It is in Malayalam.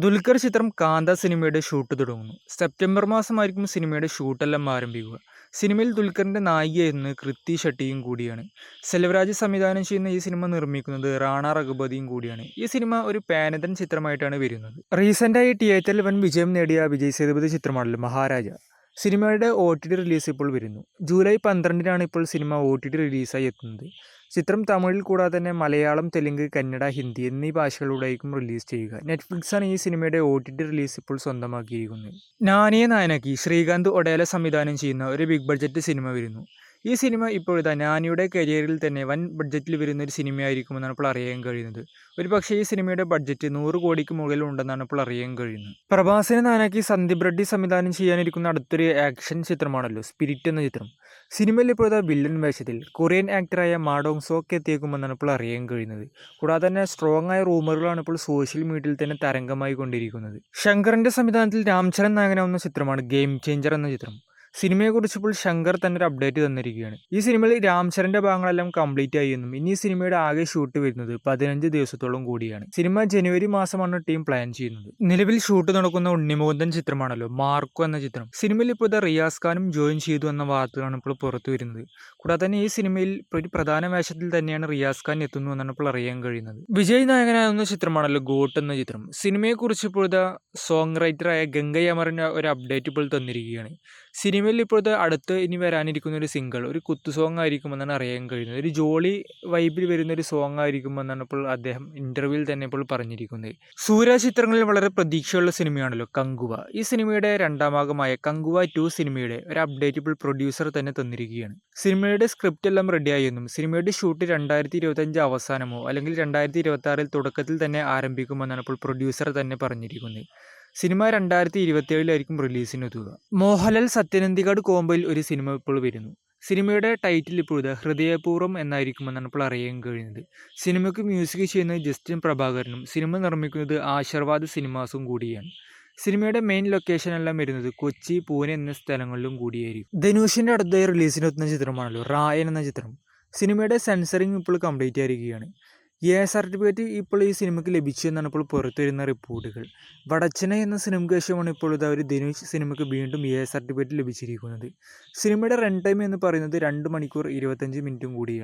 ദുൽഖർ ചിത്രം കാന്ത സിനിമയുടെ ഷൂട്ട് തുടങ്ങുന്നു. സെപ്റ്റംബർ മാസമായിരിക്കും സിനിമയുടെ ഷൂട്ടെല്ലാം ആരംഭിക്കുക. സിനിമയിൽ ദുൽഖറിന്റെ നായികയെന്ന് കൃതി ഷെട്ടിയും കൂടിയാണ്. സെൽവരാജ് സംവിധാനം ചെയ്യുന്ന ഈ സിനിമ നിർമ്മിക്കുന്നത് റാണ റഘുപതിയും കൂടിയാണ്. ഈ സിനിമ ഒരു പാൻ ചിത്രമായിട്ടാണ് വരുന്നത്. റീസെന്റായി തിയേറ്ററിൽ വൻ വിജയം നേടിയ വിജയ് സേതുപതി ചിത്രമാണല്ലോ മഹാരാജ. സിനിമയുടെ OTT റിലീസ് ഇപ്പോൾ വരുന്നു. ജൂലൈ 12-നാണ് ഇപ്പോൾ സിനിമ OTT റിലീസായി എത്തുന്നത്. ചിത്രം തമിഴിൽ കൂടാതെ തന്നെ മലയാളം, തെലുങ്ക്, കന്നഡ, ഹിന്ദി എന്നീ ഭാഷകളിലൂടെയായിരിക്കും റിലീസ് ചെയ്യുക. നെറ്റ്ഫ്ലിക്സാണ് ഈ സിനിമയുടെ OTT റിലീസ് ഇപ്പോൾ സ്വന്തമാക്കിയിരിക്കുന്നത്. നാനിയെ നായനാക്കി ശ്രീകാന്ത് ഒഡേല സംവിധാനം ചെയ്യുന്ന ഒരു ബിഗ് ബഡ്ജറ്റ് സിനിമ വരുന്നു. ഈ സിനിമ ഇപ്പോഴത്തെ നാനിയുടെ കരിയറിൽ തന്നെ വൻ ബഡ്ജറ്റിൽ വരുന്ന ഒരു സിനിമയായിരിക്കുമെന്നാണ് ഇപ്പോൾ അറിയാൻ കഴിയുന്നത്. ഒരു പക്ഷേ ഈ സിനിമയുടെ ബഡ്ജറ്റ് 100 കോടിക്ക് മുകളിൽ ഉണ്ടെന്നാണ് ഇപ്പോൾ അറിയാൻ കഴിയുന്നത്. പ്രഭാസിനെ നായനാക്കി സന്ദീപ് റെഡ്ഡി സംവിധാനം ചെയ്യാനിരിക്കുന്ന അടുത്തൊരു ആക്ഷൻ ചിത്രമാണല്ലോ സ്പിരിറ്റ് എന്ന ചിത്രം. സിനിമയിൽ ഇപ്പോഴത്തെ വില്ലൻ വേഷത്തിൽ കൊറിയൻ ആക്ടറായ മാഡോങ് സോക്ക് എത്തിയേക്കുമെന്നാണ് ഇപ്പോൾ അറിയാൻ കഴിയുന്നത്. കൂടാതെ തന്നെ സ്ട്രോങ് ആയ റൂമറുകളാണ് ഇപ്പോൾ സോഷ്യൽ മീഡിയയിൽ തന്നെ തരംഗമായി കൊണ്ടിരിക്കുന്നത്. ശങ്കറിന്റെ സംവിധാനത്തിൽ രാംചരൺ നായകനാവുന്ന ചിത്രമാണ് ഗെയിം ചേഞ്ചർ എന്ന ചിത്രം. സിനിമയെക്കുറിച്ച് ഇപ്പോൾ ശങ്കർ തന്നെ ഒരു അപ്ഡേറ്റ് തന്നിരിക്കുകയാണ്. ഈ സിനിമയിൽ രാംചരന്റെ ഭാഗങ്ങളെല്ലാം കംപ്ലീറ്റ് ആയി എന്നും ഇനി സിനിമയുടെ ആകെ ഷൂട്ട് വരുന്നത് 15 ദിവസത്തോളം കൂടിയാണ്. സിനിമ ജനുവരി മാസമാണ് ടീം പ്ലാൻ ചെയ്യുന്നത്. നിലവിൽ ഷൂട്ട് നടക്കുന്ന ഉണ്ണിമുകുന്ദൻ ചിത്രമാണല്ലോ മാർക്കോ എന്ന ചിത്രം. സിനിമയിൽ ഇപ്പോൾ റിയാസ് ഖാനും ജോയിൻ ചെയ്തു എന്ന വാർത്തകളാണ് ഇപ്പോൾ പുറത്തു വരുന്നത്. കൂടാതെ തന്നെ ഈ സിനിമയിൽ ഒരു പ്രധാന വേഷത്തിൽ തന്നെയാണ് റിയാസ് ഖാൻ എത്തുന്നു എന്നാണ് ഇപ്പോൾ അറിയാൻ കഴിയുന്നത്. വിജയ് നായകനാകുന്ന ചിത്രമാണല്ലോ ഗോട്ട് എന്ന ചിത്രം. സിനിമയെക്കുറിച്ച് ഇപ്പോഴത്തെ സോങ് റൈറ്ററായ ഗംഗ അമറിന്റെ ഒരു അപ്ഡേറ്റ് ഇപ്പോൾ തന്നിരിക്കുകയാണ്. സിനിമയിൽ ഇപ്പോഴത്തെ അടുത്ത് ഇനി വരാനിരിക്കുന്ന ഒരു സിംഗിൾ ഒരു കുത്തു സോങ് ആയിരിക്കുമെന്നാണ് അറിയാൻ കഴിയുന്നത്. ഒരു ജോളി വൈബിൽ വരുന്ന ഒരു സോങ് ആയിരിക്കുമെന്നാണ് ഇപ്പോൾ അദ്ദേഹം ഇന്റർവ്യൂവിൽ തന്നെ ഇപ്പോൾ പറഞ്ഞിരിക്കുന്നത്. സൂര്യ ചിത്രങ്ങളിൽ വളരെ പ്രതീക്ഷയുള്ള സിനിമയാണല്ലോ കങ്കുവ. ഈ സിനിമയുടെ രണ്ടാം ഭാഗമായ കങ്കുവ 2 സിനിമയുടെ ഒരു അപ്ഡേറ്റ് ഇപ്പോൾ പ്രൊഡ്യൂസർ തന്നെ തന്നിരിക്കുകയാണ്. സിനിമയുടെ സ്ക്രിപ്റ്റ് എല്ലാം റെഡിയായി എന്നും സിനിമയുടെ ഷൂട്ട് 2025 അവസാനമോ അല്ലെങ്കിൽ 2026 തുടക്കത്തിൽ തന്നെ ആരംഭിക്കുമെന്നാണ് ഇപ്പോൾ പ്രൊഡ്യൂസർ തന്നെ പറഞ്ഞിരിക്കുന്നത്. സിനിമ 2027 റിലീസിനെത്തുക. മോഹൻലാൽ സത്യനന്ദിക്കാട് കോംബോയിൽ ഒരു സിനിമ ഇപ്പോൾ വരുന്നു. സിനിമയുടെ ടൈറ്റിൽ ഇപ്പോഴത്തെ ഹൃദയപൂർവ്വം എന്നായിരിക്കുമെന്നാണ് ഇപ്പോൾ അറിയാൻ കഴിയുന്നത്. സിനിമയ്ക്ക് മ്യൂസിക് ചെയ്യുന്നത് ജസ്റ്റിൻ പ്രഭാകരനും സിനിമ നിർമ്മിക്കുന്നത് ആശീർവാദ് സിനിമാസും കൂടിയാണ്. സിനിമയുടെ മെയിൻ ലൊക്കേഷൻ എല്ലാം വരുന്നത് കൊച്ചി, പൂനെ എന്ന സ്ഥലങ്ങളിലും കൂടിയായിരിക്കും. ധനുഷിന്റെ അടുത്തായി റിലീസിനെത്തുന്ന ചിത്രമാണല്ലോ റായൻ എന്ന ചിത്രം. സിനിമയുടെ സെൻസറിങ് ഇപ്പോൾ കംപ്ലീറ്റ് ആയിരിക്കുകയാണ്. സർട്ടിഫിക്കറ്റ് ഇപ്പോൾ ഈ സിനിമയ്ക്ക് ലഭിച്ചു എന്നാണ് ഇപ്പോൾ പുറത്തുവരുന്ന റിപ്പോർട്ടുകൾ. വടച്ചന എന്ന സിനിമയ്ക്ക് ശേഷമാണ് ഇപ്പോൾ ഒരു ധനുഷ് സിനിമയ്ക്ക് വീണ്ടും സർട്ടിഫിക്കറ്റ് ലഭിച്ചിരിക്കുന്നത്. സിനിമയുടെ റൺ ടൈം എന്ന് പറയുന്നത് 2 മണിക്കൂർ 25 മിനിറ്റും കൂടിയാണ്.